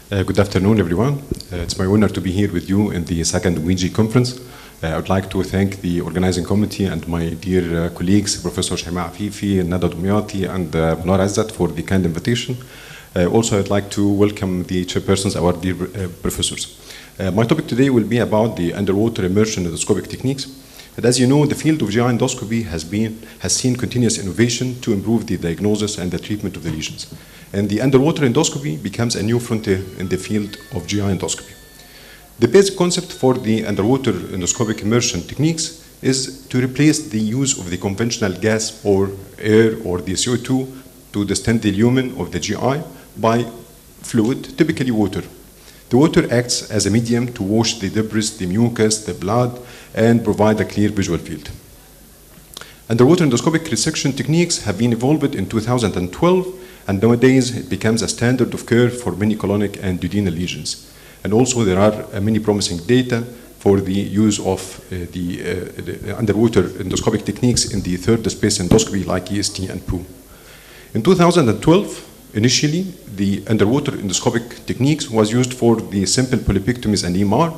Good afternoon, everyone. It's my honor to be here with you in the second WEGE conference. I would like to thank the organizing committee and my dear colleagues, Professor Shaima Afifi, Nada Dumyati, and Munar Azzat for the kind invitation. Also, I'd like to welcome the chairpersons, our dear professors. My topic today will be about the underwater immersion endoscopic techniques. And as you know, the field of GI endoscopy has seen continuous innovation to improve the diagnosis and the treatment of the lesions. And the underwater endoscopy becomes a new frontier in the field of GI endoscopy. The basic concept for the underwater endoscopic immersion techniques is to replace the use of the conventional gas or air or the CO2 to distend the lumen of the GI by fluid, typically water. The water acts as a medium to wash the debris, the mucus, the blood, and provide a clear visual field. Underwater endoscopic resection techniques have been evolved in 2012, and nowadays it becomes a standard of care for many colonic and duodenal lesions. And also there are many promising data for the use of the underwater endoscopic techniques in the third space endoscopy like EST and POO. In 2012, initially, the underwater endoscopic techniques was used for the simple polypectomies and EMR,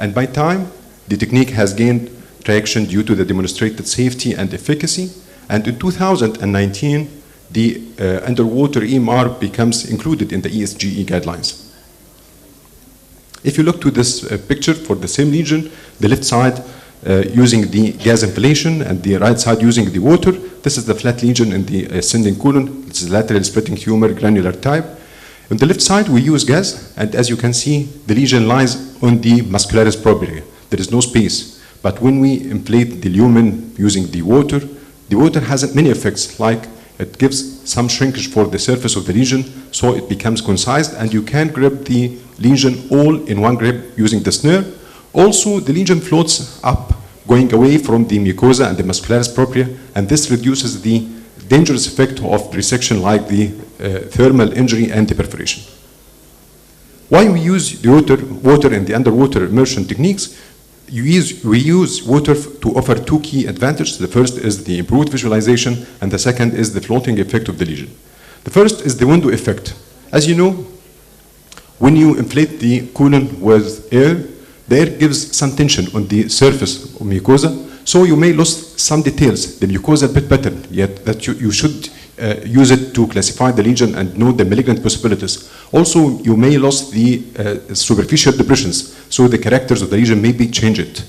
and by time, the technique has gained traction due to the demonstrated safety and efficacy, and in 2019, the underwater EMR becomes included in the ESGE guidelines. If you look to this picture for the same lesion, the left side using the gas inflation and the right side using the water, this is the flat lesion in the ascending colon. This is lateral splitting tumor, granular type. On the left side, we use gas, and as you can see, the lesion lies on the muscularis propria. There is no space. But when we inflate the lumen using the water has many effects, like it gives some shrinkage for the surface of the lesion, so it becomes concised, and you can grab the lesion all in one grip using the snare. Also, the lesion floats up, going away from the mucosa and the muscularis propria, and this reduces the dangerous effect of resection like the thermal injury and the perforation. Why we use the water in the underwater immersion techniques? We use water to offer two key advantages. The first is the improved visualization, and the second is the floating effect of the lesion. The first is the window effect. As you know, when you inflate the colon with air, the air gives some tension on the surface of mucosa, so you may lose some details, the mucosal pit pattern, yet that you should use it to classify the lesion and know the malignant possibilities. Also, you may lose the superficial depressions, so the characters of the lesion may be changed.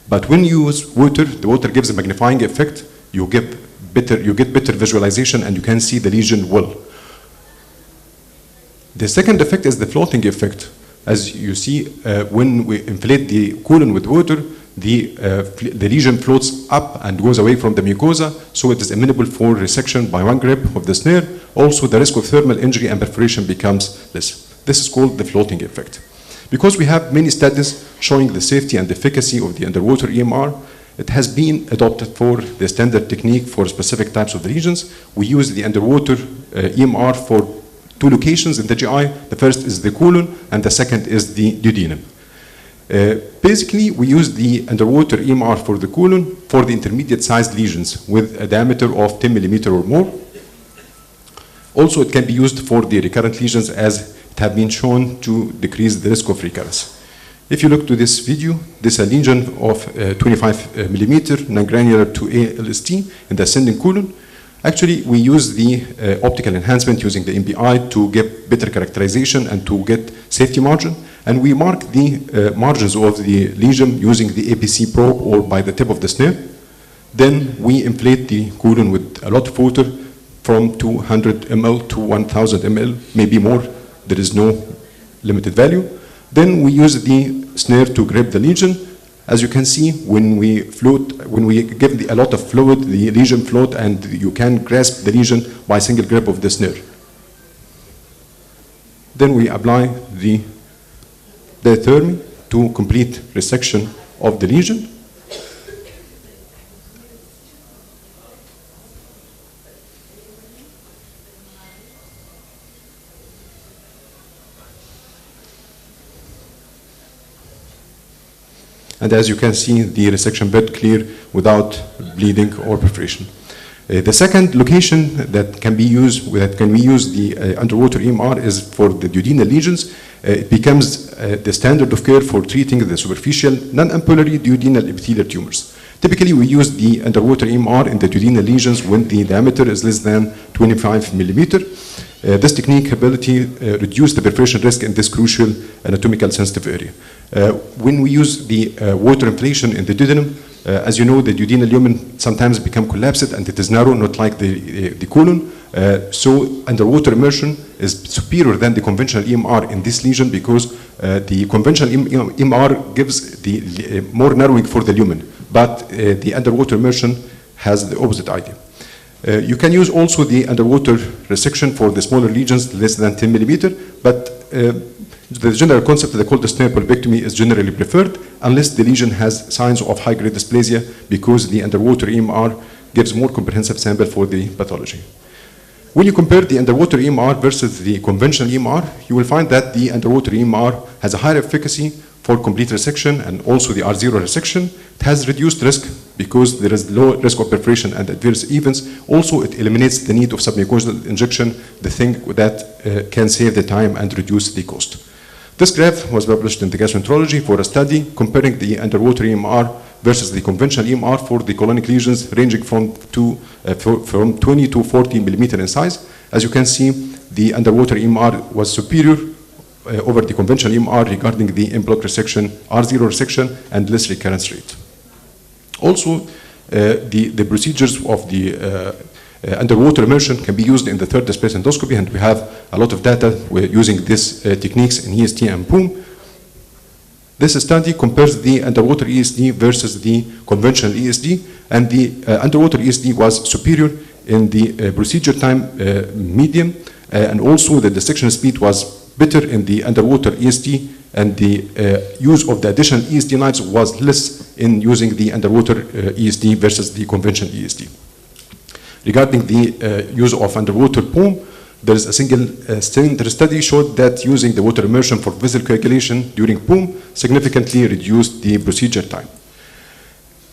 But when you use water, the water gives a magnifying effect, you get better visualization, and you can see the lesion well. The second effect is the floating effect. As you see, when we inflate the colon with water, the lesion floats up and goes away from the mucosa, so it is amenable for resection by one grip of the snare. Also, the risk of thermal injury and perforation becomes less. This is called the floating effect. Because we have many studies showing the safety and efficacy of the underwater EMR, it has been adopted for the standard technique for specific types of lesions. We use the underwater EMR for two locations in the GI. The first is the colon, and the second is the duodenum. Basically, we use the underwater EMR for the colon for the intermediate sized lesions with a diameter of 10 millimeter or more. Also, it can be used for the recurrent lesions, as it has been shown to decrease the risk of recurrence. If you look to this video, this is a lesion of 25 millimeter non-granular to ALST in the ascending colon. Actually, we use the optical enhancement using the MBI to get better characterization and to get safety margin. And we mark the margins of the lesion using the APC probe or by the tip of the snare. Then we inflate the colon with a lot of water from 200 ml to 1000 ml, maybe more. There is no limited value. Then we use the snare to grab the lesion. As you can see, when we give a lot of fluid, the lesion float, and you can grasp the lesion by single grip of the snare. Then we apply the diathermy to complete resection of the lesion. And as you can see, the resection bed clear without bleeding or perforation. The second location that can be used, the underwater EMR is for the duodenal lesions. It becomes the standard of care for treating the superficial non-ampullary duodenal epithelial tumors. Typically, we use the underwater EMR in the duodenal lesions when the diameter is less than 25 millimeter. This technique ability reduce the perforation risk in this crucial anatomical sensitive area. When we use the water inflation in the duodenum, as you know, the duodenal lumen sometimes become collapsed and it is narrow, not like the colon. So underwater immersion is superior than the conventional EMR in this lesion because the conventional EMR gives the more narrowing for the lumen, but the underwater immersion has the opposite idea. You can use also the underwater resection for the smaller lesions less than 10 millimeter, but the general concept of the cold snare pulpectomy is generally preferred unless the lesion has signs of high-grade dysplasia because the underwater EMR gives more comprehensive sample for the pathology. When you compare the underwater EMR versus the conventional EMR, you will find that the underwater EMR has a higher efficacy for complete resection and also the R0 resection. It has reduced risk because there is low risk of perforation and adverse events. Also, it eliminates the need of submucosal injection, the thing that can save the time and reduce the cost. This graph was published in the gastroenterology for a study comparing the underwater EMR versus the conventional EMR for the colonic lesions ranging from 20 to 40 millimeter in size. As you can see, the underwater EMR was superior over the conventional EMR regarding the in-block resection, R0 resection, and less recurrence rate. Also, the procedures of the underwater immersion can be used in the third space endoscopy, and we have a lot of data using these techniques in EST and POOM. This study compares the underwater ESD versus the conventional ESD, and the underwater ESD was superior in the procedure time median, and also the dissection speed was better in the underwater ESD, and the use of the additional ESD knives was less in using the underwater ESD versus the conventional ESD. Regarding the use of underwater POOM, there is a single study showed that using the water immersion for vessel coagulation during POOM significantly reduced the procedure time.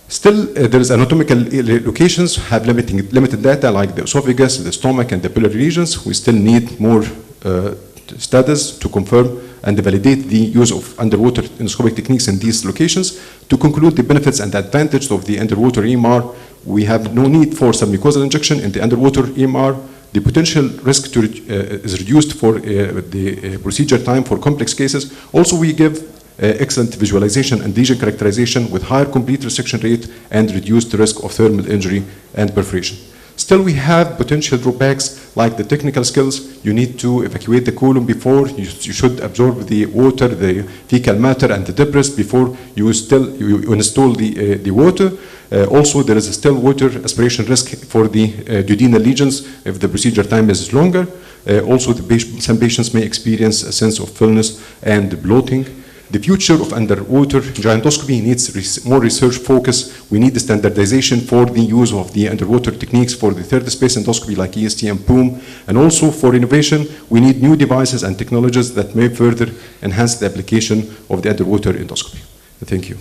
Still, there is anatomical locations have limited data like the esophagus, the stomach, and the pylori regions. We still need more studies to confirm and validate the use of underwater endoscopic techniques in these locations. To conclude the benefits and advantages of the underwater EMR, we have no need for submucosal injection in the underwater EMR. The potential risk is reduced for the procedure time for complex cases. Also, we give excellent visualization and lesion characterization with higher complete resection rate and reduced risk of thermal injury and perforation. Still, we have potential drawbacks like the technical skills. You need to evacuate the colon before. You should absorb the water, the fecal matter, and the debris before you install the water. Also, there is still water aspiration risk for the duodenal lesions if the procedure time is longer. Also, some patients may experience a sense of fullness and bloating. The future of underwater gyrantoscopy needs more research focus. We need the standardization for the use of the underwater techniques for the third space endoscopy like EST and POOM. And also for innovation, we need new devices and technologies that may further enhance the application of the underwater endoscopy. Thank you.